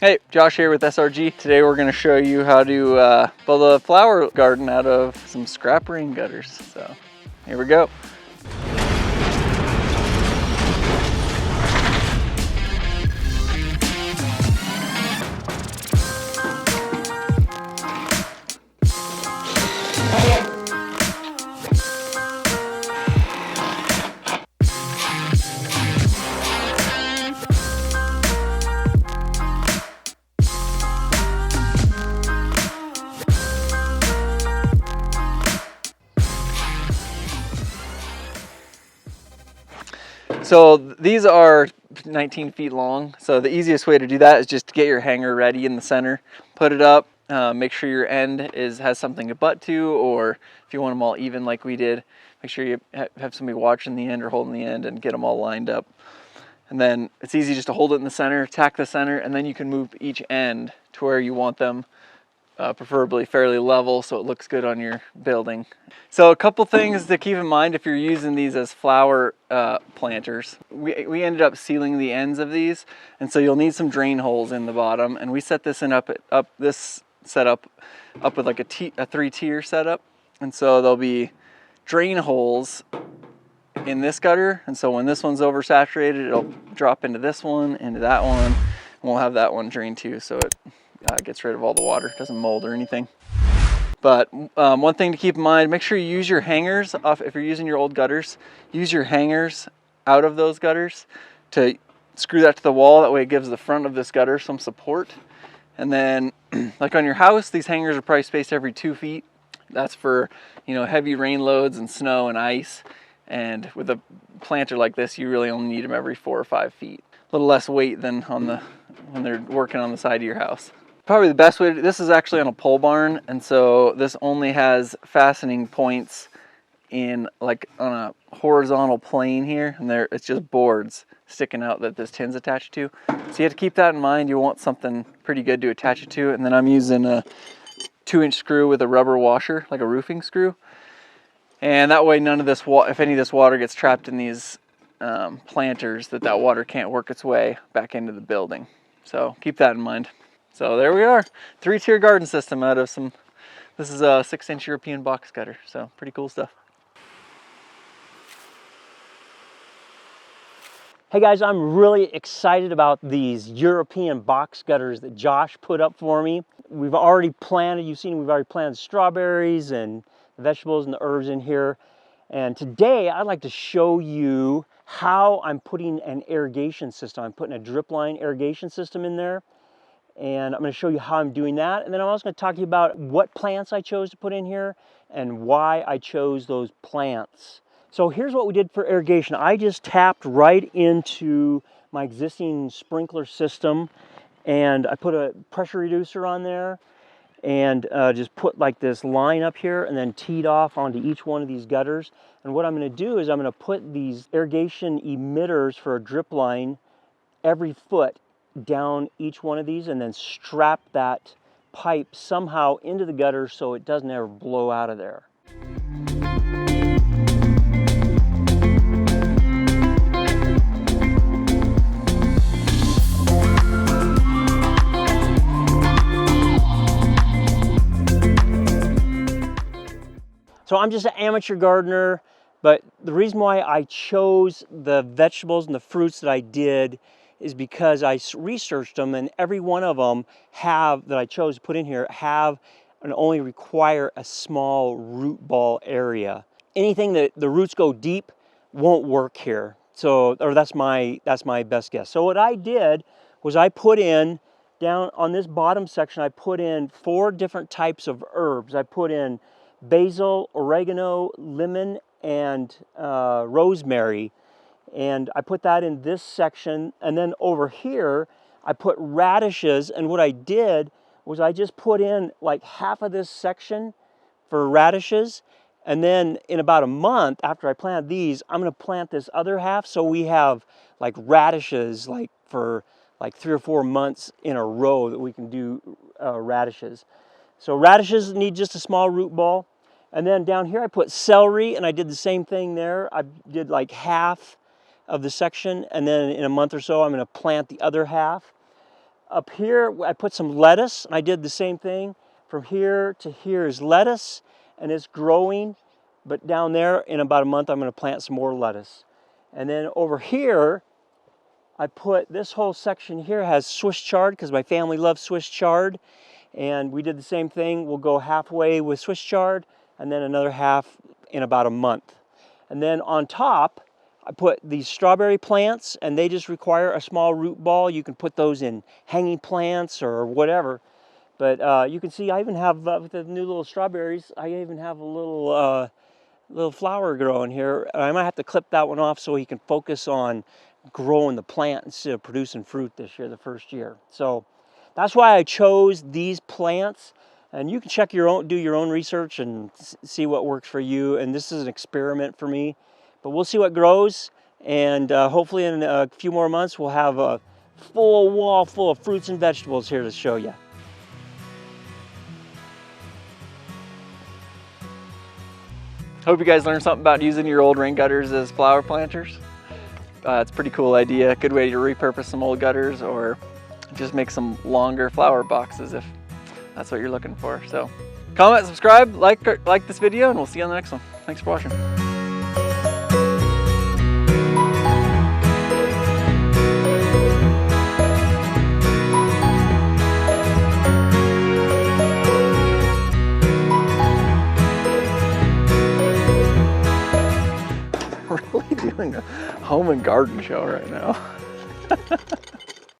Hey, Josh here with SRG. Today we're going to show you how to build a flower garden out of some scrap rain gutters. So here we go. So these are 19 feet long. So the easiest way to do that is just to get your hanger ready in the center, put it up, make sure your end has something to butt to, or if you want them all even like we did, make sure you have somebody watching the end or holding the end and get them all lined up. And then it's easy just to hold it in the center, tack the center, and then you can move each end to where you want them, preferably fairly level so it looks good on your building. So a couple things to keep in mind if you're using these as flower planters. We ended up sealing the ends of these, and so you'll need some drain holes in the bottom, and we set this this setup up with like a 3-tier setup, and so there'll be drain holes in this gutter, and so when this one's oversaturated, it'll drop into this one, into that one, and we'll have that one drain too, so it gets rid of all the water, doesn't mold or anything. But one thing to keep in mind, make sure you use your hangers off. If you're using your old gutters, use your hangers out of those gutters to screw that to the wall. That way it gives the front of this gutter some support. And then like on your house, these hangers are probably spaced every 2 feet. That's for, you know, heavy rain loads and snow and ice. And with a planter like this, you really only need them every 4 or 5 feet. A little less weight than when they're working on the side of your house. Probably the best way this is actually on a pole barn, and so this only has fastening points in like on a horizontal plane here, and it's just boards sticking out that this tin's attached to. So you have to keep that in mind. You want something pretty good to attach it to, and then I'm using a 2-inch screw with a rubber washer, like a roofing screw. And that way none of this, if any of this water gets trapped in these planters, that water can't work its way back into the building. So keep that in mind. So there we are, 3-tier garden system out of this is a 6-inch European box gutter, so pretty cool stuff. Hey guys, I'm really excited about these European box gutters that Josh put up for me. We've already planted, you've seen we've already planted strawberries and vegetables and the herbs in here. And today I'd like to show you how I'm putting an irrigation system. I'm putting a drip line irrigation system in there. And I'm going to show you how I'm doing that. And then I'm also going to talk to you about what plants I chose to put in here and why I chose those plants. So here's what we did for irrigation. I just tapped right into my existing sprinkler system, and I put a pressure reducer on there and just put like this line up here and then teed off onto each one of these gutters. And what I'm going to do is I'm going to put these irrigation emitters for a drip line every foot down each one of these, and then strap that pipe somehow into the gutter so it doesn't ever blow out of there. So I'm just an amateur gardener, but the reason why I chose the vegetables and the fruits that I did is because I researched them, and every one of them that I chose to put in here have and only require a small root ball area. Anything that the roots go deep won't work here. So, or that's my best guess. So what I did was I put in, down on this bottom section, I put in 4 different types of herbs. I put in basil, oregano, lemon, and rosemary. And I put that in this section, and then over here I put radishes, and what I did was I just put in like half of this section for radishes, and then in about a month after I plant these, I'm going to plant this other half, so we have like radishes like for like 3 or 4 months in a row that we can do radishes. So radishes need just a small root ball. And then down here I put celery, and I did the same thing there. I did like half of the section, and then in a month or so I'm going to plant the other half. Up here, I put some lettuce, and I did the same thing. From here to here is lettuce, and it's growing. But down there, in about a month, I'm going to plant some more lettuce. And then over here, I put this whole section here has Swiss chard because my family loves Swiss chard. And we did the same thing. We'll go halfway with Swiss chard and then another half in about a month. And then on top, I put these strawberry plants, and they just require a small root ball. You can put those in hanging plants or whatever. But you can see I even have, with the new little strawberries, I even have a little flower growing here. I might have to clip that one off so he can focus on growing the plant instead of producing fruit this year, the first year. So that's why I chose these plants. And you can check your own, do your own research and see what works for you. And this is an experiment for me, but we'll see what grows. And hopefully in a few more months, we'll have a full wall full of fruits and vegetables here to show you. Hope you guys learned something about using your old rain gutters as flower planters. It's a pretty cool idea. Good way to repurpose some old gutters or just make some longer flower boxes if that's what you're looking for. So comment, subscribe, like this video, and we'll see you on the next one. Thanks for watching. Really doing a home and garden show right now.